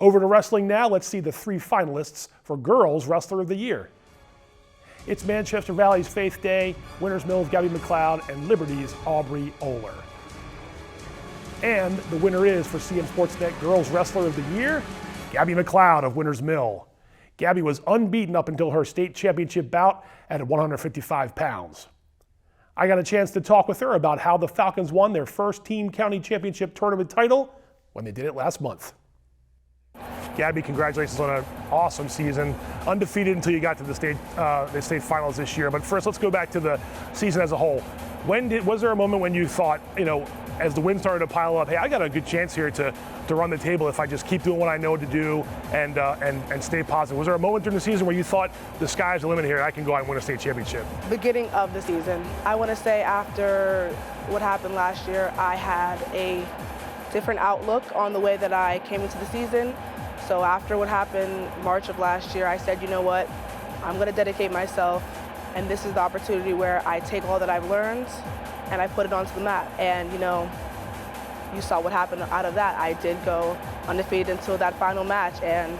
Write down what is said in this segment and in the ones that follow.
Over to wrestling now, let's see the 3 finalists for Girls Wrestler of the Year. It's Manchester Valley's Faith Day, Winters Mill's Gabbie McLeod, and Liberty's Aubrey Oler. And the winner is, for CMSportsNet Girls Wrestler of the Year, Gabbie McLeod of Winters Mill. Gabbie was unbeaten up until her state championship bout at 155 pounds. I got a chance to talk with her about how the Falcons won their first team county championship tournament title when they did it last month. Gabbie, congratulations on an awesome season. Undefeated until you got to the state finals this year. But first, let's go back to the season as a whole. Was there a moment when you thought, as the wins started to pile up, hey, I got a good chance here to run the table if I just keep doing what I know to do and stay positive? Was there a moment during the season where you thought the sky's the limit here, I can go out and win a state championship? Beginning of the season. I want to say after what happened last year, I had a different outlook on the way that I came into the season. So after what happened March of last year, I said, you know what, I'm going to dedicate myself, and this is the opportunity where I take all that I've learned and I put it onto the mat. And you saw what happened out of that. I did go undefeated until that final match, and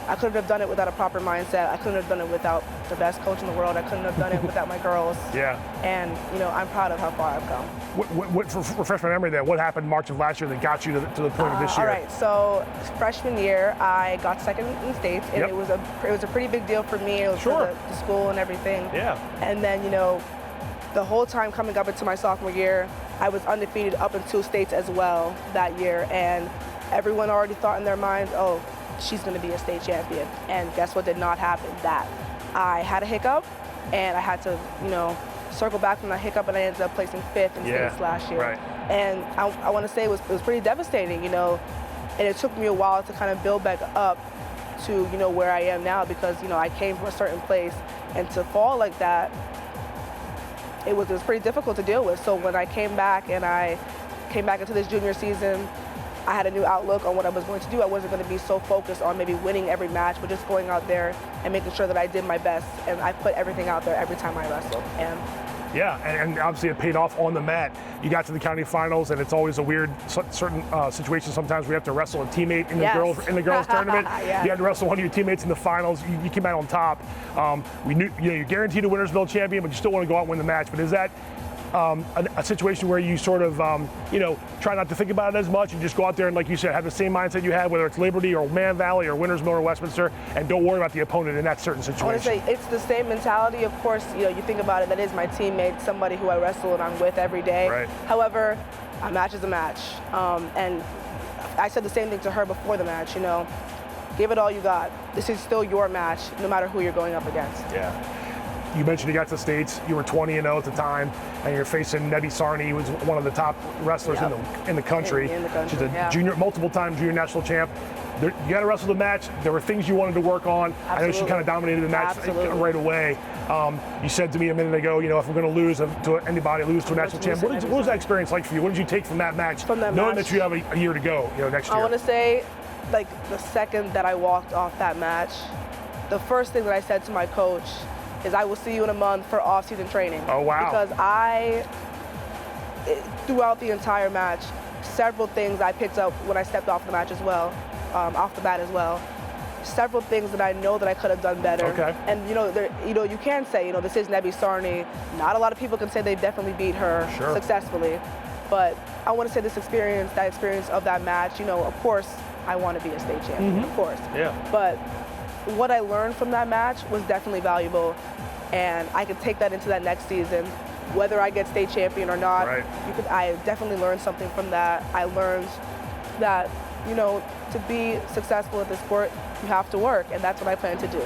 I couldn't have done it without a proper mindset. I couldn't have done it without the best coach in the world. I couldn't have done it without my girls. Yeah. And I'm proud of how far I've come. Refresh my memory there. What happened March of last year that got you to the point of this year? All right. So freshman year, I got second in states, and Yep. it was a pretty big deal for me. It was Sure. for the school and everything. Yeah. And then the whole time coming up into my sophomore year, I was undefeated up in 2 states as well that year, and everyone already thought in their minds, oh, she's going to be a state champion. And guess what did not happen? That I had a hiccup, and I had to, circle back from that hiccup, and I ended up placing 5th in states last year. Right. And I want to say it was pretty devastating, and it took me a while to kind of build back up to, where I am now, because, I came from a certain place, and to fall like that, it was pretty difficult to deal with. So when I came back into this junior season, I had a new outlook on what I was going to do. I wasn't going to be so focused on maybe winning every match, but just going out there and making sure that I did my best, and I put everything out there every time I wrestled. And obviously it paid off on the mat. You got to the county finals, and it's always a weird certain situation. Sometimes we have to wrestle a teammate in the girls tournament. Yeah. You had to wrestle one of your teammates in the finals. You came out on top. We knew you're guaranteed a Winters Mill champion, but you still want to go out and win the match. But is that a situation where you sort of, try not to think about it as much and just go out there and, like you said, have the same mindset you had, whether it's Liberty or Man Valley or Winters Mill or Westminster, and don't worry about the opponent in that certain situation? I want to say it's the same mentality. Of course, you think about it, that is my teammate, somebody who I wrestle and I'm with every day. Right. However, a match is a match. And I said the same thing to her before the match, give it all you got. This is still your match, no matter who you're going up against. Yeah. You mentioned you got to the States. You were 20-0 at the time, and you're facing Nebby Sarney, who was one of the top wrestlers in the country. In the country. She's a multiple-time junior national champ. You got to wrestle the match. There were things you wanted to work on. Absolutely. I know she kind of dominated the match right away. You said to me a minute ago, if we're going to lose to anybody, lose to a national champ. What was that experience like for you? What did you take from that match, knowing that you have a year to go, next year? I want to say, the second that I walked off that match, the first thing that I said to my coach is, I will see you in a month for off-season training. Oh, wow. Because throughout the entire match, several things I picked up when I stepped off the match as well, off the bat as well. Several things that I know that I could have done better. Okay. And you can say, this is Nebby Sarney. Not a lot of people can say they've definitely beat her successfully. But I want to say that experience of that match, of course, I want to be a state champion, of course. Yeah. But what I learned from that match was definitely valuable, and I could take that into that next season, whether I get state champion or not. Right. I definitely learned something from that. I learned that, to be successful at this sport, you have to work, and that's what I plan to do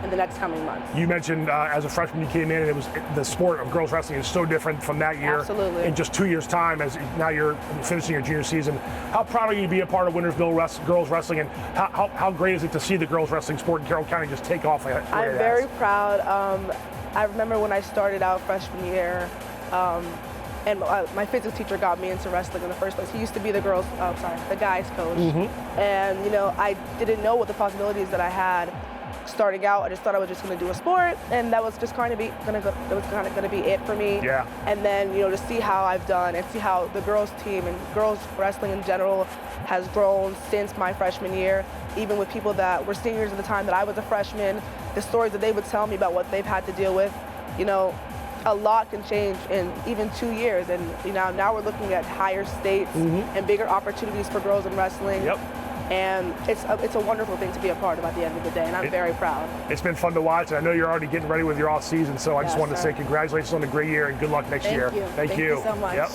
in the next coming months. You mentioned as a freshman you came in, and the sport of girls wrestling is so different from that year. Absolutely. In just 2 years' time, as now you're finishing your junior season. How proud are you to be a part of Winters Mill girls wrestling, and how great is it to see the girls wrestling sport in Carroll County just take off? I'm very proud. I remember when I started out freshman year, and my physics teacher got me into wrestling in the first place. He used to be the guys coach. And I didn't know what the possibilities that I had. starting out, I just thought I was just going to do a sport, and that was just kind of going to be it for me. Yeah. And then, to see how I've done and see how the girls team and girls wrestling in general has grown since my freshman year, even with people that were seniors at the time that I was a freshman, the stories that they would tell me about what they've had to deal with, a lot can change in even 2 years. And now we're looking at higher states and bigger opportunities for girls in wrestling. Yep. And it's a wonderful thing to be a part of at the end of the day, and I'm very proud. It's been fun to watch, and I know you're already getting ready with your off season, so I just wanted to say congratulations on a great year and good luck next year. Thank you so much. Yep.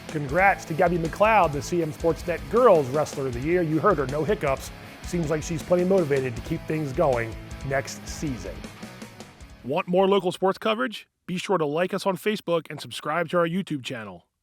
Congrats to Gabbie McLeod, the CMSportsNet Girls Wrestler of the Year. You heard her, no hiccups. Seems like she's plenty motivated to keep things going next season. Want more local sports coverage? Be sure to like us on Facebook and subscribe to our YouTube channel.